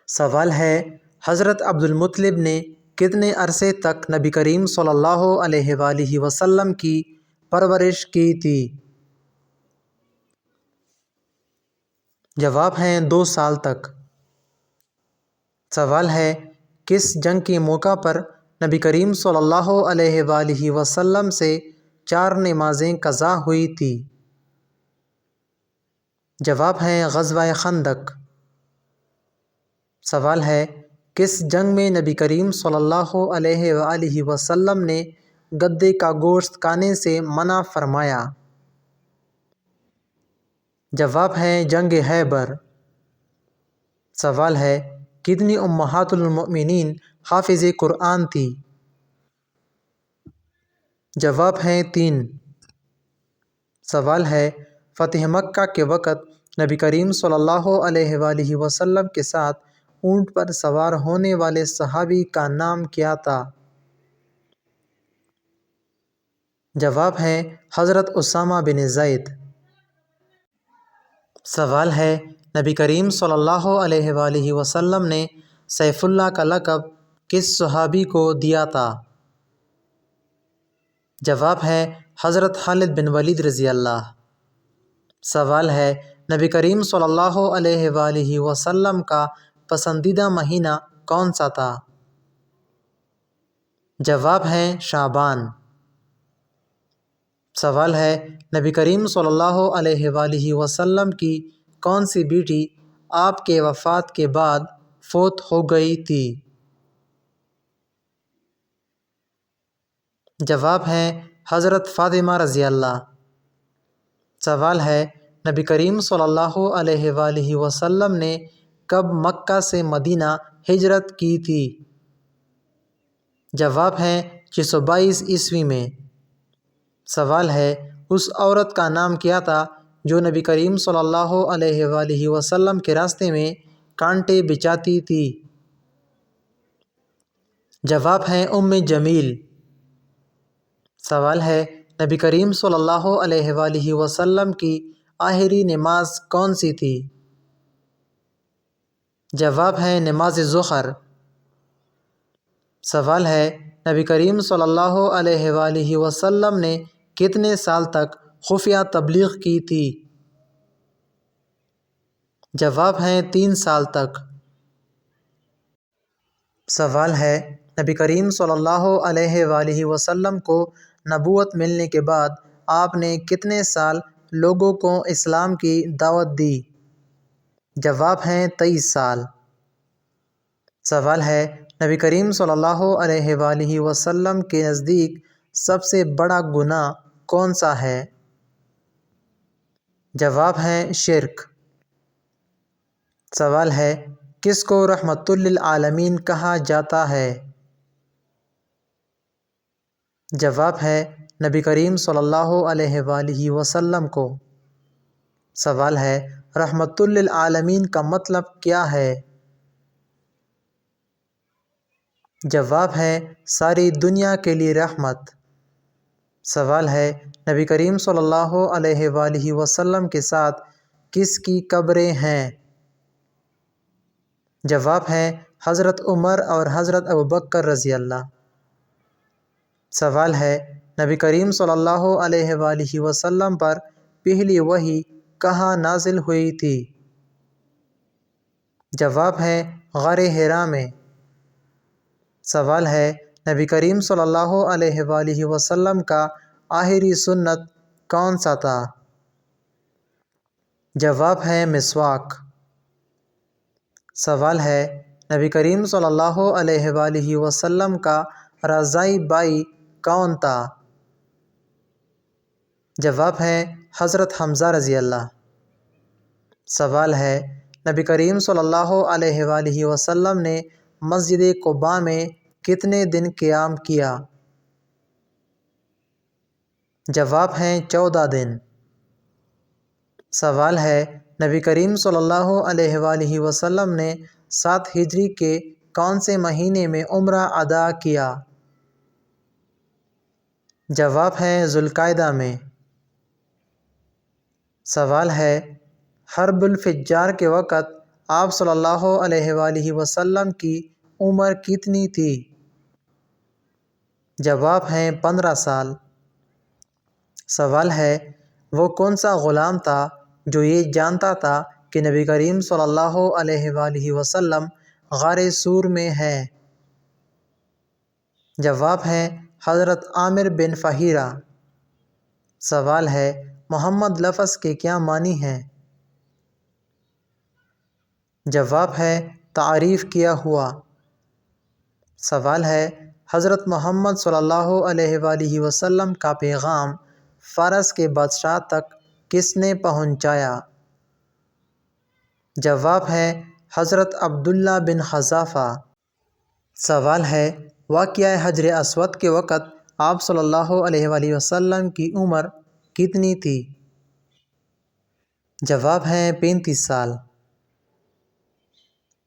سوال ہے، حضرت عبد المطلب نے کتنے عرصے تک نبی کریم صلی اللہ علیہ وآلہ وسلم کی پرورش کی تھی؟ جواب ہے 2 سال تک۔ سوال ہے، کس جنگ کے موقع پر نبی کریم صلی اللہ علیہ وآلہ وسلم سے 4 نمازیں قضا ہوئی تھی؟ جواب ہے غزوہ خندق۔ سوال ہے، کس جنگ میں نبی کریم صلی اللہ علیہ وآلہ وسلم نے گدے کا گوشت کھانے سے منع فرمایا؟ جواب ہے جنگ خیبر۔ سوال ہے، کتنی امہات المؤمنین حافظ قرآن تھی؟ جواب ہے 3۔ سوال ہے، فتح مکہ کے وقت نبی کریم صلی اللہ علیہ وآلہ وسلم کے ساتھ اونٹ پر سوار ہونے والے صحابی کا نام کیا تھا؟ جواب ہے حضرت اسامہ بن زید۔ سوال ہے، نبی کریم صلی اللہ علیہ وآلہ وسلم نے سیف اللہ کا لقب کس صحابی کو دیا تھا؟ جواب ہے حضرت خالد بن ولید رضی اللہ۔ سوال ہے، نبی کریم صلی اللہ علیہ وآلہ وسلم کا پسندیدہ مہینہ کون سا تھا؟ جواب ہے شعبان۔ سوال ہے، نبی کریم صلی اللہ علیہ وآلہ وسلم کی کون سی بیٹی آپ کے وفات کے بعد فوت ہو گئی تھی؟ جواب ہے حضرت فاطمہ رضی اللہ۔ سوال ہے، نبی کریم صلی اللہ علیہ وآلہ وسلم نے کب مکہ سے مدینہ ہجرت کی تھی؟ جواب ہے 622 عیسوی میں۔ سوال ہے، اس عورت کا نام کیا تھا جو نبی کریم صلی اللہ علیہ وآلہ وسلم کے راستے میں کانٹے بچھاتی تھی؟ جواب ہے ام جمیل۔ سوال ہے، نبی کریم صلی اللہ علیہ وآلہ وسلم کی آخری نماز کون سی تھی؟ جواب ہے نماز ظہر۔ سوال ہے، نبی کریم صلی اللہ علیہ وآلہ وسلم نے کتنے سال تک خفیہ تبلیغ کی تھی؟ جواب ہے 3 سال تک۔ سوال ہے، نبی کریم صلی اللہ علیہ وآلہ وسلم کو نبوت ملنے کے بعد آپ نے کتنے سال لوگوں کو اسلام کی دعوت دی؟ جواب ہے 23 سال۔ سوال ہے، نبی کریم صلی اللہ علیہ وآلہ وسلم کے نزدیک سب سے بڑا گناہ کون سا ہے؟ جواب ہے شرک۔ سوال ہے، کس کو رحمت للعالمین کہا جاتا ہے؟ جواب ہے نبی کریم صلی اللہ علیہ وآلہ وسلم کو۔ سوال ہے، رحمت للعالمین کا مطلب کیا ہے؟ جواب ہے ساری دنیا کے لیے رحمت۔ سوال ہے، نبی کریم صلی اللہ علیہ وآلہ وسلم کے ساتھ کس کی قبریں ہیں؟ جواب ہے حضرت عمر اور حضرت ابوبکر رضی اللہ۔ سوال ہے، نبی کریم صلی اللہ علیہ وآلہ وسلم پر پہلی وحی کہاں نازل ہوئی تھی؟ جواب ہے غار حرا میں۔ سوال ہے، نبی کریم صلی اللہ علیہ وآلہ وسلم کا آخری سنت کون سا تھا؟ جواب ہے مسواک۔ سوال ہے، نبی کریم صلی اللہ علیہ وآلہ وسلم کا رضاعی بھائی کون تھا؟ جواب ہے حضرت حمزہ رضی اللہ۔ سوال ہے، نبی کریم صلی اللہ علیہ وآلہ وسلم نے مسجد قباء میں کتنے دن قیام کیا؟ جواب ہے 14 دن۔ سوال ہے، نبی کریم صلی اللہ علیہ وآلہ وسلم نے 7 ہجری کے کون سے مہینے میں عمرہ ادا کیا؟ جواب ہے ذوالقعدہ میں۔ سوال ہے، حرب الفجار کے وقت آپ صلی اللہ علیہ وآلہ وسلم کی عمر کتنی تھی؟ جواب ہے 15 سال۔ سوال ہے وہ کون سا غلام تھا جو یہ جانتا تھا کہ نبی کریم صلی اللہ علیہ وآلہ وسلم غار سور میں ہے؟ جواب ہے حضرت عامر بن فہیرہ۔ سوال ہے محمد لفظ کے کیا معنی ہیں؟ جواب ہے تعریف کیا ہوا۔ سوال ہے حضرت محمد صلی اللہ علیہ وآلہ وسلم کا پیغام فارس کے بادشاہ تک کس نے پہنچایا؟ جواب ہے حضرت عبداللہ بن حذافہ۔ سوال ہے واقعہ حجر اسود کے وقت آپ صلی اللہ علیہ وآلہ وسلم کی عمر کتنی تھی؟ جواب ہے 35 سال۔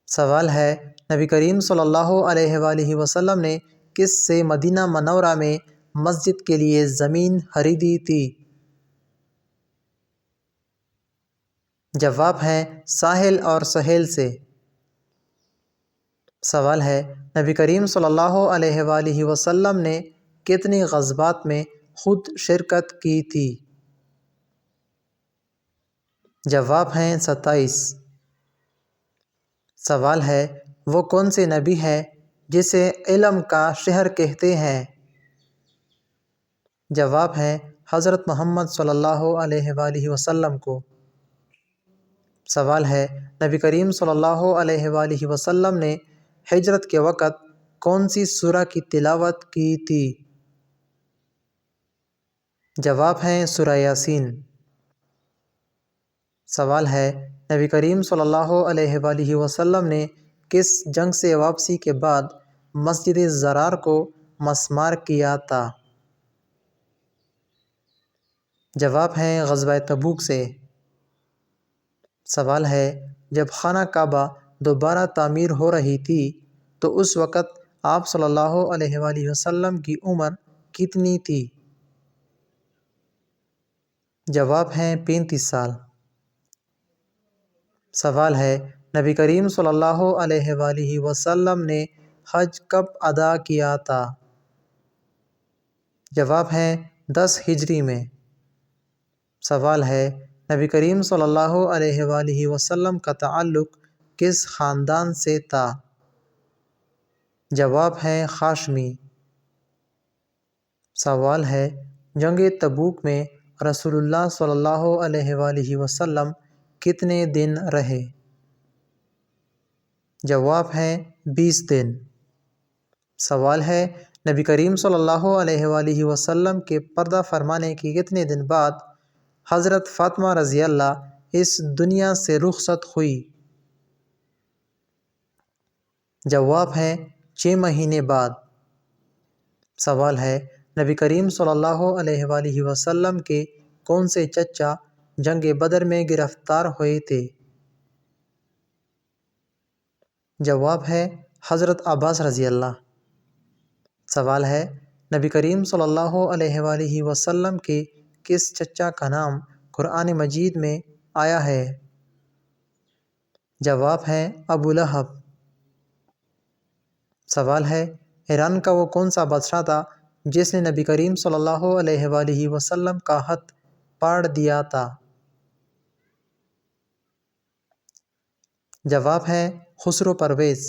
سوال ہے نبی کریم صلی اللہ علیہ وآلہ وسلم نے کس سے مدینہ منورہ میں مسجد کے لیے زمین خریدی تھی؟ جواب ہے ساحل اور سہیل سے۔ سوال ہے نبی کریم صلی اللہ علیہ وآلہ وسلم نے کتنی غزوات میں خود شرکت کی تھی؟ جواب ہیں 27۔ سوال ہے وہ کون سے نبی ہے جسے علم کا شہر کہتے ہیں؟ جواب ہے حضرت محمد صلی اللہ علیہ وآلہ وسلم کو۔ سوال ہے نبی کریم صلی اللہ علیہ وآلہ وسلم نے ہجرت کے وقت کون سی سورہ کی تلاوت کی تھی؟ جواب ہے سورہ یاسین۔ سوال ہے نبی کریم صلی اللہ علیہ وآلہ وسلم نے کس جنگ سے واپسی کے بعد مسجد ضرار کو مسمار کیا تھا؟ جواب ہے غزوہ تبوک سے۔ سوال ہے جب خانہ کعبہ دوبارہ تعمیر ہو رہی تھی تو اس وقت آپ صلی اللہ علیہ وآلہ وسلم کی عمر کتنی تھی؟ جواب ہے 35 سال۔ سوال ہے نبی کریم صلی اللہ علیہ وآلہ وسلم نے حج کب ادا کیا تھا؟ جواب ہے 10 ہجری میں۔ سوال ہے نبی کریم صلی اللہ علیہ وآلہ وسلم کا تعلق کس خاندان سے تھا؟ جواب ہے ہاشمی۔ سوال ہے جنگ تبوک میں رسول اللہ صلی اللہ علیہ وآلہ وسلم کتنے دن رہے؟ جواب ہے 20 دن۔ سوال ہے نبی کریم صلی اللہ علیہ وآلہ وسلم کے پردہ فرمانے کے کتنے دن بعد حضرت فاطمہ رضی اللہ اس دنیا سے رخصت ہوئی؟ جواب ہے 6 مہینے بعد۔ سوال ہے نبی کریم صلی اللہ علیہ وآلہ وسلم کے کون سے چچا جنگ بدر میں گرفتار ہوئے تھے؟ جواب ہے حضرت عباس رضی اللہ۔ سوال ہے نبی کریم صلی اللہ علیہ وآلہ وسلم کے کس چچا کا نام قرآن مجید میں آیا ہے؟ جواب ہے ابو لہب۔ سوال ہے ایران کا وہ کون سا بادشاہ تھا جس نے نبی کریم صلی اللہ علیہ وآلہ وسلم کا ہاتھ پاڑ دیا تھا؟ جواب ہے خسرو پرویز۔